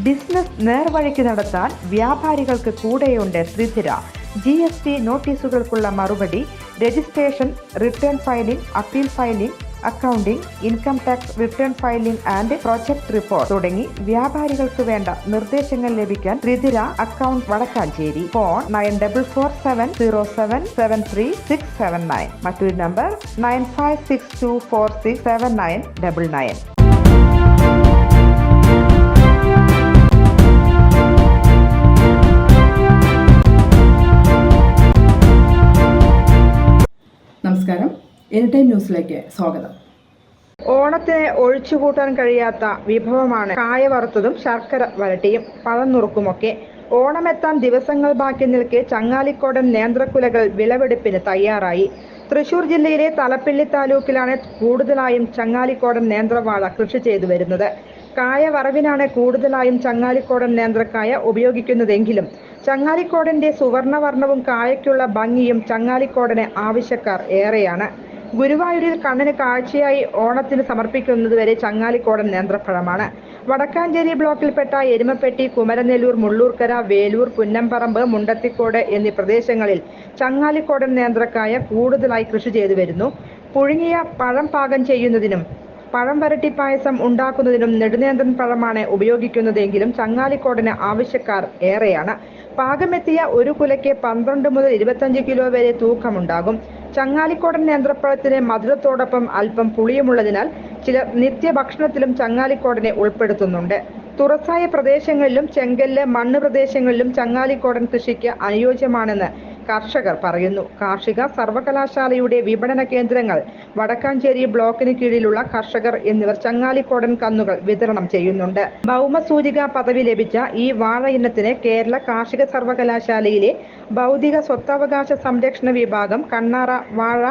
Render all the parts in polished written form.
Business നേർവഴിക്ക് നടത്താൻ വ്യാപാരികൾക്ക് കൂടെയുണ്ട് ശ്രീധര. GST നോട്ടീസുകൾക്കുള്ള മറുപടി, registration, return filing, appeal filing, accounting, income tax return filing and project report തുടങ്ങി വ്യാപാരികൾക്ക് വേണ്ട നിർദ്ദേശങ്ങൾ ലഭിക്കാൻ ശ്രീധര അക്കൗണ്ട് വടക്കാഞ്ചേരി. ഫോൺ 9447077369. മറ്റൊരു നമ്പർ 9562467999. നമസ്കാരം, എനിടൈം ന്യൂസിലേക്ക് സ്വാഗതം. ഓണത്തിന് ഒഴിച്ചുകൂട്ടാൻ കഴിയാത്ത വിഭവമാണ് കായ വറുത്തതും ശർക്കര വരട്ടിയും പഴം നുറുക്കുമൊക്കെ. ഓണമെത്താൻ ദിവസങ്ങൾ ബാക്കി നിൽക്കെ ചങ്ങാലിക്കോടൻ നേന്ത്രക്കുലകൾ വിളവെടുപ്പിന് തയ്യാറായി. തൃശൂർ ജില്ലയിലെ തലപ്പിള്ളി താലൂക്കിലാണ് കൂടുതലായും ചങ്ങാലിക്കോടൻ നേന്ത്രവാഴ കൃഷി ചെയ്തു വരുന്നത്. കായ വറവിനാണ് കൂടുതലായും ചങ്ങാലിക്കോടൻ നേന്ത്രക്കായ ഉപയോഗിക്കുന്നതെങ്കിലും ചങ്ങാലിക്കോടന്റെ സുവർണവർണ്ണവും കായയ്ക്കുള്ള ഭംഗിയും ചങ്ങാലിക്കോടന് ആവശ്യക്കാർ ഏറെയാണ്. ഗുരുവായൂരിൽ കണ്ണിന് കാഴ്ചയായി ഓണത്തിന് സമർപ്പിക്കുന്നതുവരെ ചങ്ങാലിക്കോടൻ നേന്ത്രപ്പഴമാണ്. വടക്കാഞ്ചേരി ബ്ലോക്കിൽപ്പെട്ട എരുമപ്പെട്ടി, കുമരനെല്ലൂർ, മുള്ളൂർക്കര, വേലൂർ, പുന്നംപറമ്പ്, മുണ്ടത്തിക്കോട് എന്നീ പ്രദേശങ്ങളിൽ ചങ്ങാലിക്കോടൻ നേന്ത്രക്കായ കൂടുതലായി കൃഷി ചെയ്തു വരുന്നു. പുഴുങ്ങിയ പഴം പാകം ചെയ്യുന്നതിനും പഴം വരട്ടി പായസം ഉണ്ടാക്കുന്നതിനും നെടുനേന്ത്രൻ പഴമാണ് ഉപയോഗിക്കുന്നതെങ്കിലും ചങ്ങാലിക്കോടന് ആവശ്യക്കാർ ഏറെയാണ്. പാകമെത്തിയ ഒരു കുലയ്ക്ക് 12 മുതൽ 25 കിലോ വരെ തൂക്കമുണ്ടാകും. ചങ്ങാലിക്കോടൻ നേന്ത്രപ്പഴത്തിന് മധുരത്തോടൊപ്പം അല്പം പുളിയുമുള്ളതിനാൽ ചിലർ നിത്യഭക്ഷണത്തിലും ചങ്ങാലിക്കോടനെ ഉൾപ്പെടുത്തുന്നുണ്ട്. തുറസായ പ്രദേശങ്ങളിലും ചെങ്കല്ല്, മണ്ണ് പ്രദേശങ്ങളിലും ചങ്ങാലിക്കോടൻ കൃഷിക്ക് അനുയോജ്യമാണെന്ന് കർഷകർ പറയുന്നു. കാർഷിക സർവകലാശാലയുടെ വിപണന കേന്ദ്രങ്ങൾ, വടക്കാഞ്ചേരി ബ്ലോക്കിന് കീഴിലുള്ള കർഷകർ എന്നിവർ ചങ്ങാലിക്കോടൻ കന്നുകൾ വിതരണം ചെയ്യുന്നുണ്ട്. ഭൗമസൂചിക പദവി ലഭിച്ച ഈ വാഴ ഇനത്തിന് കേരള കാർഷിക സർവകലാശാലയിലെ ഭൗതിക സ്വത്തവകാശ സംരക്ഷണ വിഭാഗം, കണ്ണാറ വാഴ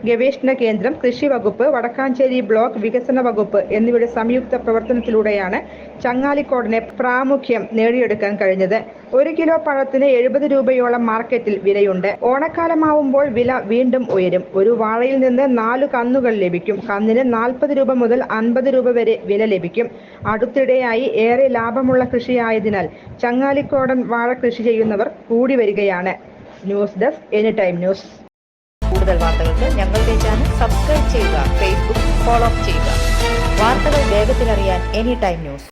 ഗവേഷണ കേന്ദ്രം, കൃഷി വകുപ്പ്, വടക്കാഞ്ചേരി ബ്ലോക്ക് വികസന വകുപ്പ് എന്നിവയുടെ സംയുക്ത പ്രവർത്തനത്തിലൂടെയാണ് ചങ്ങാലിക്കോടനെ പ്രാമുഖ്യം നേടിയെടുക്കാൻ കഴിഞ്ഞത്. 1 കിലോ പഴത്തിന് 70 രൂപയോളം മാർക്കറ്റിൽ വിലയുണ്ട്. ഓണക്കാലമാവുമ്പോൾ വില വീണ്ടും ഉയരും. ഒരു വാഴയിൽ നിന്ന് 4 കന്നുകൾ ലഭിക്കും. കന്നിന് 40 രൂപ മുതൽ 50 രൂപ വരെ വില ലഭിക്കും. അടുത്തിടെയായി ഏറെ ലാഭമുള്ള കൃഷിയായതിനാൽ ചങ്ങാലിക്കോടൻ വാഴ കൃഷി ചെയ്യുന്നവർ കൂടി വരികയാണ്. News desk, anytime news. കൂടുതൽ വാർത്തകൾക്ക് ഞങ്ങളുടെ ചാനൽ സബ്സ്ക്രൈബ് ചെയ്യുക, ഫേസ്ബുക്ക് ഫോളോ ചെയ്യുക. വാർത്തകൾ വേഗത്തിലറിയാൻ എനിടൈം ന്യൂസ്.